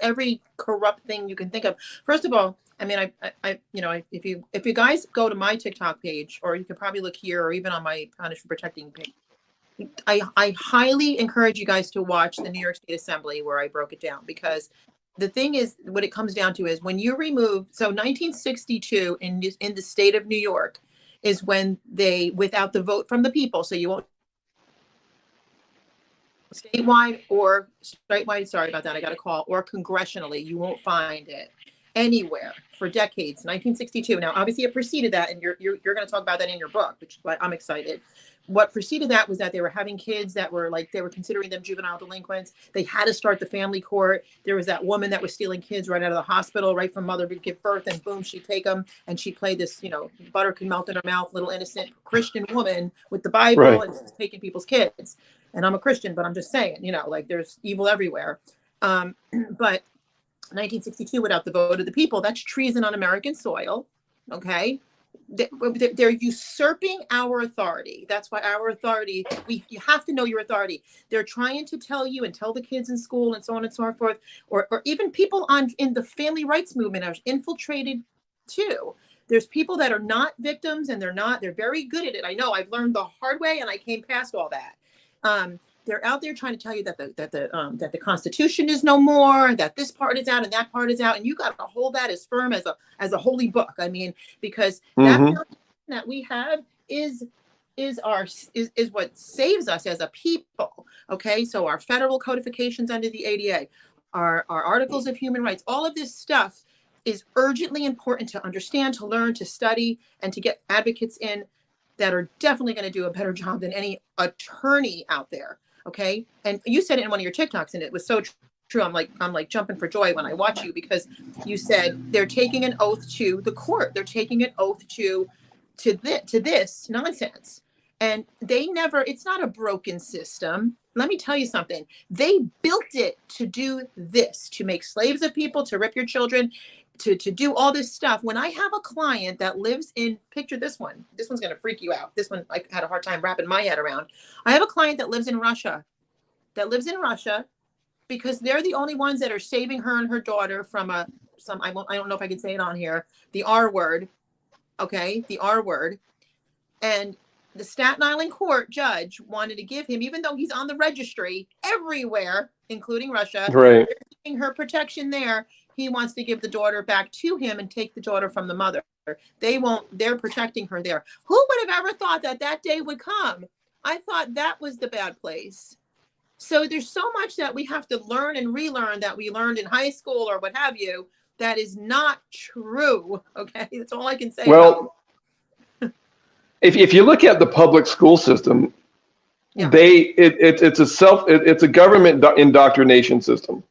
every corrupt thing you can think of. First of all, I mean, if you guys go to my TikTok page, or you can probably look here, or even on my Punish for Protecting page, I highly encourage you guys to watch the New York State Assembly where I broke it down, because the thing is, what it comes down to is when you remove, so 1962 in the state of New York is when they, without the vote from the people, so you won't statewide or statewide, sorry about that, I got a call, or congressionally, you won't find it anywhere for decades. 1962. Now, obviously, it preceded that, and you're going to talk about that in your book, which is why I'm excited. What preceded that was that they were having kids that were they were considering them juvenile delinquents. They had to start the family court. There was that woman that was stealing kids right out of the hospital, right from mother to give birth, and boom, she'd take them, and she'd play this, butter can melt in her mouth, little innocent Christian woman with the Bible, right, and she's taking people's kids. And I'm a Christian, but I'm just saying, there's evil everywhere. But 1962, without the vote of the people, that's treason on American soil. Okay. They're usurping our authority. That's why our authority, you have to know your authority. They're trying to tell you and tell the kids in school and so on and so forth, or even people in the family rights movement are infiltrated too. There's people that are not victims, and they're very good at it. I know, I've learned the hard way, and I came past all that. They're out there trying to tell you that the Constitution is no more, that this part is out and that part is out, and you got to hold that as firm as a holy book. I mean, because that foundation that we have is what saves us as a people. Okay, so our federal codifications under the ADA, our articles of human rights, all of this stuff is urgently important to understand, to learn, to study, and to get advocates in that are definitely going to do a better job than any attorney out there. Okay. And you said it in one of your TikToks, and it was so true. I'm like jumping for joy when I watch you, because you said they're taking an oath to the court. They're taking an oath to this nonsense. And it's not a broken system. Let me tell you something. They built it to do this, to make slaves of people, to rip your children, to do all this stuff. When I have a client that lives in, picture this one. This one's going to freak you out. This one I had a hard time wrapping my head around. I have a client that lives in Russia, because they're the only ones that are saving her and her daughter from I don't know if I can say it on here, the R word. Okay, the R word. And the Staten Island court judge wanted to give him, even though he's on the registry everywhere, including Russia, right, giving her protection there, he wants to give the daughter back to him and take the daughter from the mother. They're protecting her there. Who would have ever thought that day would come? I thought that was the bad place. So there's so much that we have to learn and relearn that we learned in high school or what have you, that is not true. Okay, that's all I can say. Well, if you look at the public school system, yeah, it's a government indoctrination system.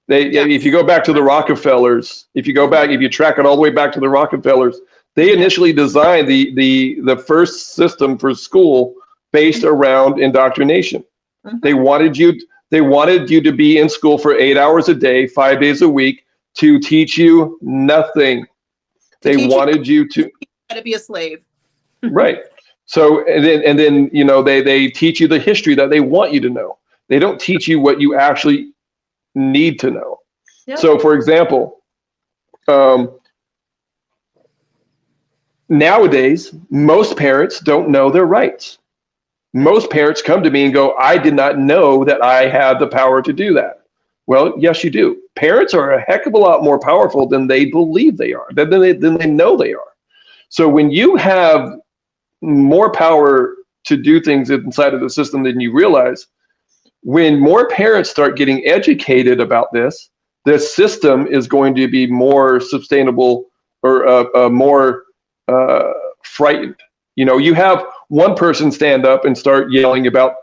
If you go back to the Rockefellers, if you track it all the way back to the Rockefellers, They initially designed the first system for school based around indoctrination. They wanted you to be in school for 8 hours a day, 5 days a week, to teach you nothing. They wanted you to be a slave. Right. So and then they teach you the history that they want you to know. They don't teach you what you actually need to know. Yep. So, for example, nowadays, most parents don't know their rights. Most parents come to me and go, I did not know that I had the power to do that. Well, yes, you do. Parents are a heck of a lot more powerful than they believe they are, than they know they are. So when you have more power to do things inside of the system than you realize, when more parents start getting educated about this, the system is going to be more sustainable or more frightened. You have one person stand up and start yelling about,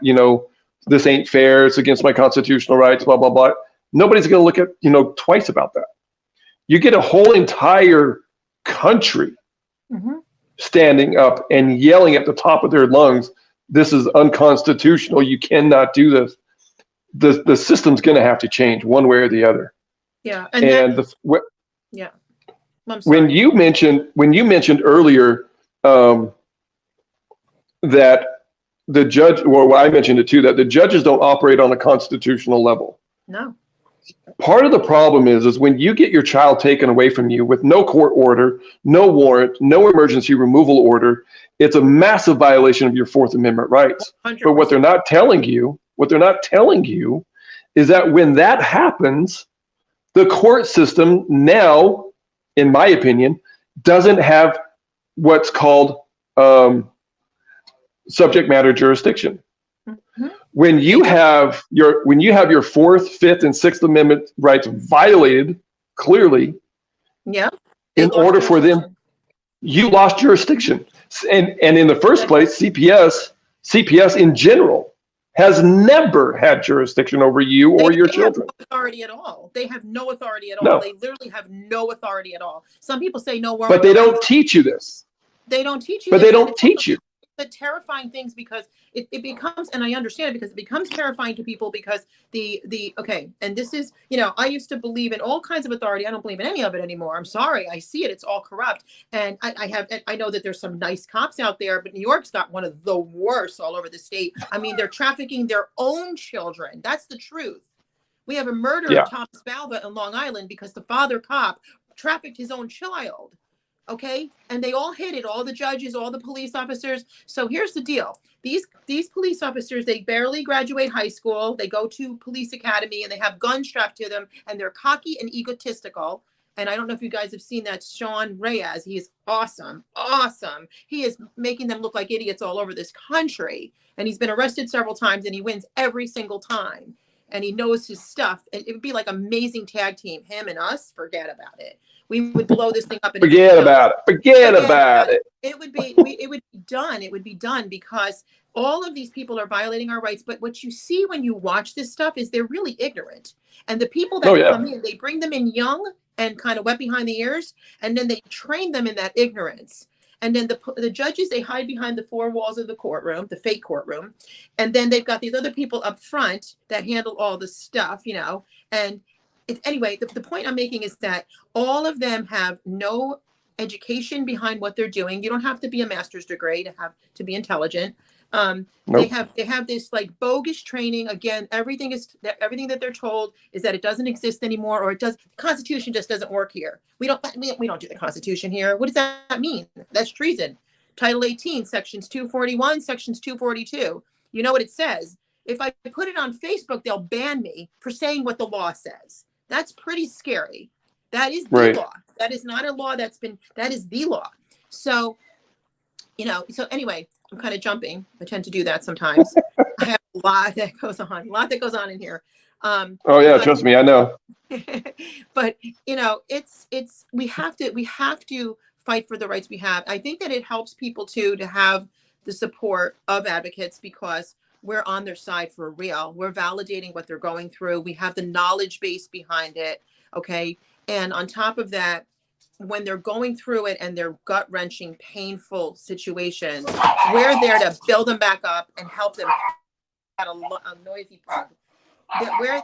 this ain't fair, it's against my constitutional rights, blah, blah, blah. Nobody's going to look at, twice about that. You get a whole entire country standing up and yelling at the top of their lungs, this is unconstitutional, you cannot do this. The system's going to have to change one way or the other. Yeah. Yeah. When you mentioned earlier that the judge, well, I mentioned it too, that the judges don't operate on a constitutional level. No. Part of the problem is when you get your child taken away from you with no court order, no warrant, no emergency removal order, it's a massive violation of your Fourth Amendment rights. 100%. But what they're not telling you is that when that happens, the court system now, in my opinion, doesn't have what's called subject matter jurisdiction. When you have your Fourth, Fifth, and Sixth Amendment rights violated clearly, in order for them, you lost jurisdiction. And in the first place, CPS in general has never had jurisdiction over you or your children. They have no authority at all. They have no authority at all. No. They literally have no authority at all. Some people say no. But they don't teach you this. They don't teach you. But they don't teach you. The terrifying things because it becomes, and I understand it because it becomes terrifying to people because and this is, I used to believe in all kinds of authority. I don't believe in any of it anymore. I'm sorry. I see it. It's all corrupt. And I know that there's some nice cops out there, but New York's got one of the worst all over the state. I mean, they're trafficking their own children. That's the truth. We have a murder of Thomas Balva in Long Island because the father cop trafficked his own child. Okay. And they all hid it, all the judges, all the police officers. So here's the deal. These police officers, they barely graduate high school. They go to police academy and they have guns strapped to them and they're cocky and egotistical. And I don't know if you guys have seen that Sean Reyes. He is awesome. Awesome. He is making them look like idiots all over this country. And he's been arrested several times and he wins every single time. And he knows his stuff. And it would be like amazing tag team. Him and us, forget about it. We would blow this thing up. And Forget about it. It would be done. It would be done because all of these people are violating our rights. But what you see when you watch this stuff is they're really ignorant. And the people that come in, they bring them in young and kind of wet behind the ears. And then they train them in that ignorance. And then the judges, they hide behind the four walls of the courtroom, the fake courtroom. And then they've got these other people up front that handle all the stuff, and anyway, the point I'm making is that all of them have no education behind what they're doing. You don't have to be a master's degree to be intelligent. Nope. They have this like bogus training. Again, everything that they're told is that it doesn't exist anymore, or the Constitution just doesn't work here. We don't do the Constitution here. What does that mean? That's treason. Title 18, sections 241, sections 242. You know what it says? If I put it on Facebook, they'll ban me for saying what the law says. That's pretty scary. That is the law. That is not a law that is the law. So, so anyway, I'm kind of jumping. I tend to do that sometimes. I have a lot that goes on in here. Trust me, I know. But we have to fight for the rights we have. I think that it helps people too to have the support of advocates because we're on their side for real. We're validating what they're going through. We have the knowledge base behind it. Okay. And on top of that, when they're going through it and they're gut-wrenching, painful situations, we're there to build them back up and help them. Got a noisy pug.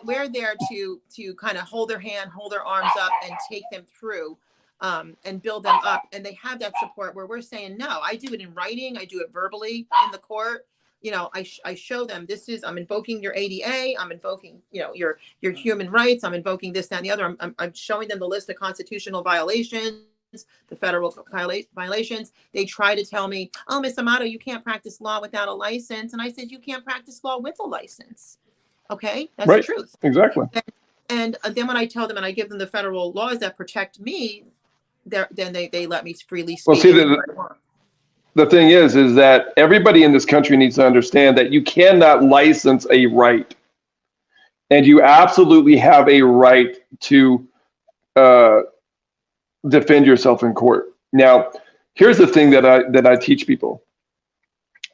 We're there to kind of hold their hand, hold their arms up, and take them through and build them up. And they have that support where we're saying, no, I do it in writing, I do it verbally in the court. You know, I show them, I'm invoking your ADA, I'm invoking, you know, your human rights, I'm invoking this, that, and the other. I'm showing them the list of constitutional violations, the federal violations. They try to tell me, oh, Miss Amato, you can't practice law without a license. And I said, you can't practice law with a license. Okay, that's right. The truth. Exactly. And then when I tell them and I give them the federal laws that protect me, then they let me freely speak. Well, see, the thing is that everybody in this country needs to understand that you cannot license a right, and you absolutely have a right to defend yourself in court. Now, here's the thing that I teach people: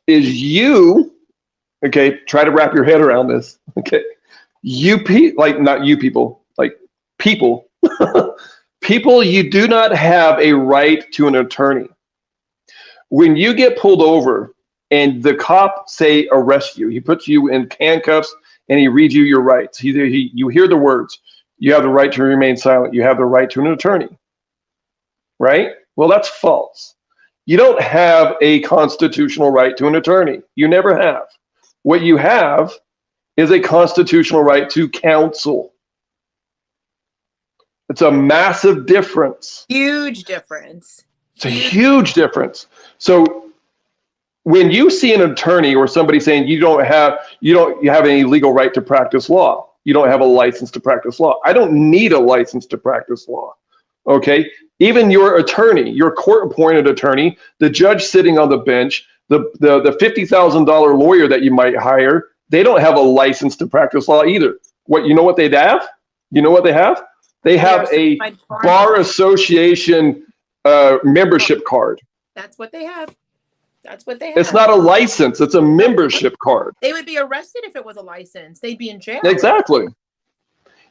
is you, okay, try to wrap your head around this, okay? Not you people, like people, people, you do not have a right to an attorney. When you get pulled over and the cop say arrest you, he puts you in handcuffs and he reads you your rights. You hear the words, you have the right to remain silent. You have the right to an attorney, right? Well, that's false. You don't have a constitutional right to an attorney. You never have. What you have is a constitutional right to counsel. It's a massive difference. Huge difference. It's a huge difference. So when you see an attorney or somebody saying you have any legal right to practice law, you don't have a license to practice law. I don't need a license to practice law. Okay? Even your attorney, your court-appointed attorney, the judge sitting on the bench, the $50,000 lawyer that you might hire, they don't have a license to practice law either. You know what they'd have? You know what they have? They have a bar association membership card. That's what they have. It's not a license. It's a membership card. They would be arrested if it was a license. They'd be in jail. Exactly.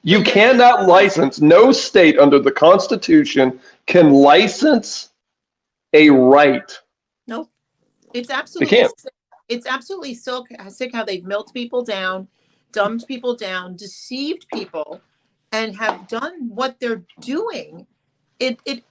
You cannot license. No state under the Constitution can license a right. Nope. It's absolutely sick how they've milked people down, dumbed people down, deceived people, and have done what they're doing. It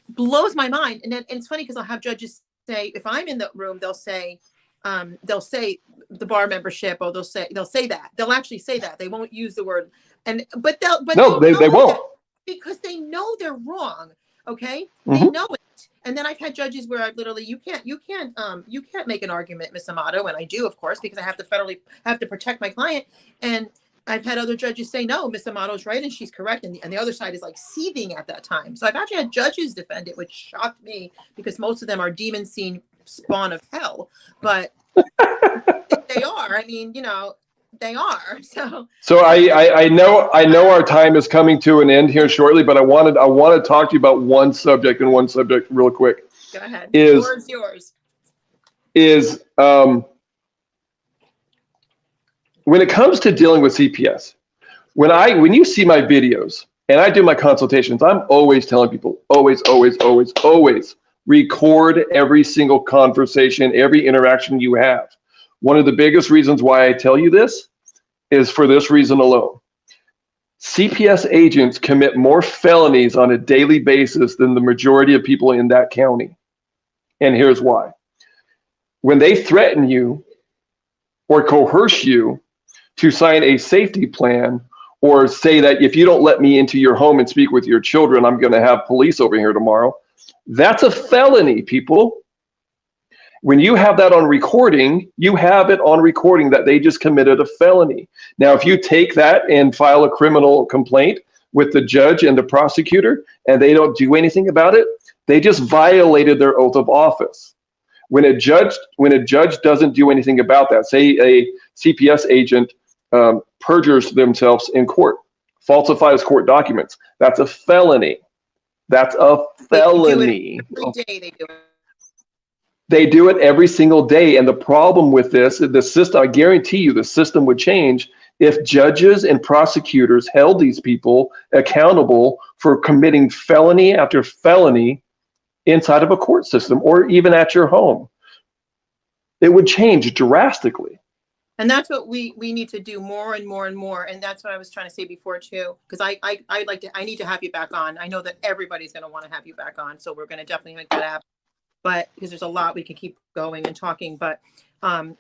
blows my mind. And it's funny because I'll have judges say, if I'm in the room, they'll say the bar membership, or they'll say that. They'll actually say that. They won't use the word. They won't, because they know they're wrong. Okay. Mm-hmm. They know it. And then I've had judges where I've literally, you can't make an argument, Miss Amato, and I do, of course, because I have to protect my client. And I've had other judges say, no, Miss Amato's right and she's correct. And the other side is like seething at that time. So I've actually had judges defend it, which shocked me because most of them are demon scene spawn of hell. But they are. I mean, you know, they are. So I know our time is coming to an end here shortly, but I want to talk to you about one subject real quick. Go ahead. Yours. When it comes to dealing with CPS, when you see my videos and I do my consultations, I'm always telling people, always record every single conversation, every interaction you have. One of the biggest reasons why I tell you this is for this reason alone. CPS agents commit more felonies on a daily basis than the majority of people in that county. And here's why. When they threaten you or coerce you to sign a safety plan, or say that if you don't let me into your home and speak with your children, I'm going to have police over here tomorrow, that's a felony, people. When you have that on recording, you have it on recording that they just committed a felony. Now, if you take that and file a criminal complaint with the judge and the prosecutor, and they don't do anything about it, they just violated their oath of office. When a judge doesn't do anything about that, say a CPS agent perjures themselves in court, falsifies court documents, that's a felony. That's a felony. Every day they do it. They do it every single day. And the problem with this, the system, I guarantee you the system would change if judges and prosecutors held these people accountable for committing felony after felony inside of a court system or even at your home. It would change drastically. And that's what we need to do more and more and more. And that's what I was trying to say before too, because I need to have you back on. I know that everybody's going to want to have you back on, so we're going to definitely make that happen. But because there's a lot we can keep going and talking, but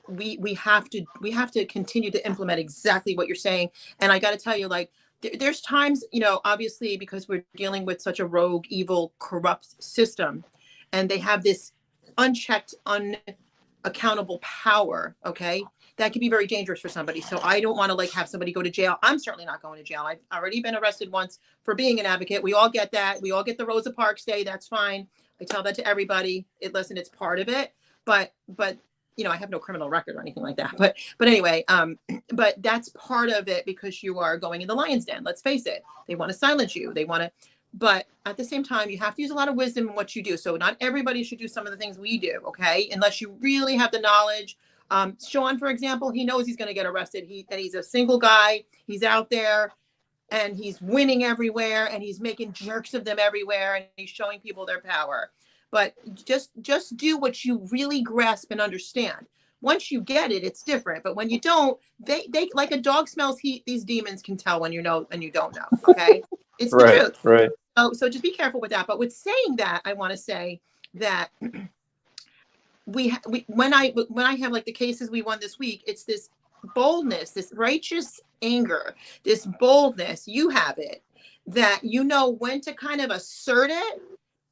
we have to continue to implement exactly what you're saying. And I got to tell you, like, there's times, obviously because we're dealing with such a rogue, evil, corrupt system, and they have this unchecked, unaccountable power. Okay. That can be very dangerous for somebody. So I don't want to have somebody go to jail. I'm certainly not going to jail. I've already been arrested once for being an advocate. We all get that. We all get the Rosa Parks Day. That's fine. I tell that to everybody. Listen, it's part of it. But I have no criminal record or anything like that. But anyway, but that's part of it because you are going in the lion's den. Let's face it. They want to silence you. But at the same time, you have to use a lot of wisdom in what you do. So not everybody should do some of the things we do. Okay. Unless you really have the knowledge. Sean, for example, he knows he's going to get arrested. He's a single guy. He's out there and he's winning everywhere and he's making jerks of them everywhere. And he's showing people their power. But just do what you really grasp and understand. Once you get it, it's different. But when you don't, they like a dog smells heat. These demons can tell when you know and you don't know. Okay, it's the truth. Right. So just be careful with that. But with saying that, I want to say that when I have like the cases we won this week, it's this boldness, this righteous anger, this boldness. You have it that you know when to kind of assert it.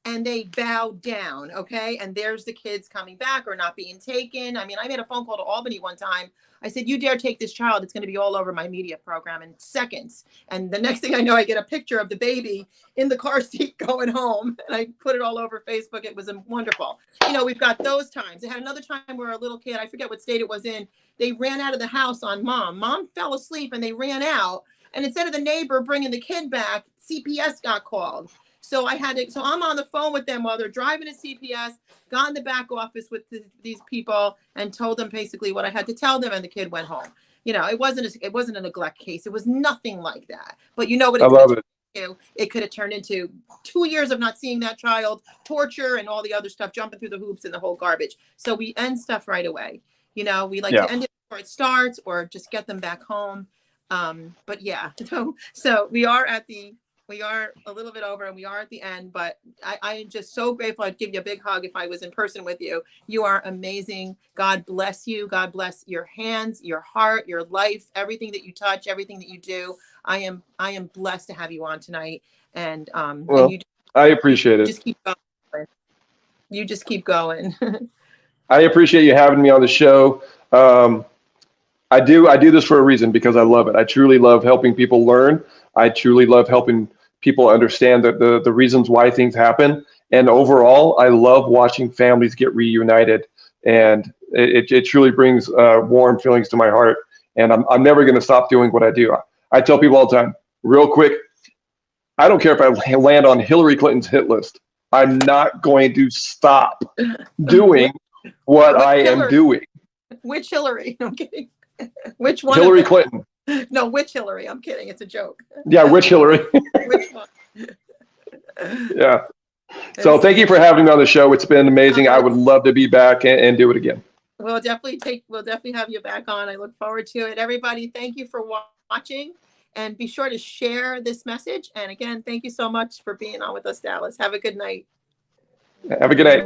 And they bow down, okay? And there's the kids coming back or not being taken. I mean, I made a phone call to Albany one time. I said, you dare take this child, it's going to be all over my media program in seconds. And the next thing I know, I get a picture of the baby in the car seat going home. And I put it all over Facebook. It was wonderful. We've got those times. I had another time where a little kid, I forget what state it was in, they ran out of the house on mom. Mom fell asleep and they ran out. And instead of the neighbor bringing the kid back, CPS got called. So I'm on the phone with them while they're driving to CPS, got in the back office with these people and told them basically what I had to tell them. And the kid went home. It wasn't a neglect case. It was nothing like that. But you know what? It could have turned into 2 years of not seeing that child, torture and all the other stuff, jumping through the hoops and the whole garbage. So we end stuff right away. We like to end it before it starts or just get them back home. But yeah, so we are a little bit over and we are at the end, but I am just so grateful. I'd give you a big hug if I was in person with you. You are amazing. God bless you. God bless your hands, your heart, your life, everything that you touch, everything that you do. I am blessed to have you on tonight. And, I appreciate it. Just keep going. You just keep going. I appreciate you having me on the show. I do this for a reason because I love it. I truly love helping people learn. I truly love helping people understand the reasons why things happen. And overall, I love watching families get reunited. And it truly brings warm feelings to my heart. And I'm never going to stop doing what I do. I tell people all the time, real quick, I don't care if I land on Hillary Clinton's hit list. I'm not going to stop doing what I am doing. Which Hillary? I'm kidding. Which one? Hillary Clinton. No, which Hillary? I'm kidding. It's a joke. Yeah, which Hillary? Which one? Yeah. So thank you for having me on the show. It's been amazing. I would love to be back and do it again. We'll definitely have you back on. I look forward to it. Everybody, thank you for watching and be sure to share this message. And again, thank you so much for being on with us, Dallas. Have a good night. Have a good night.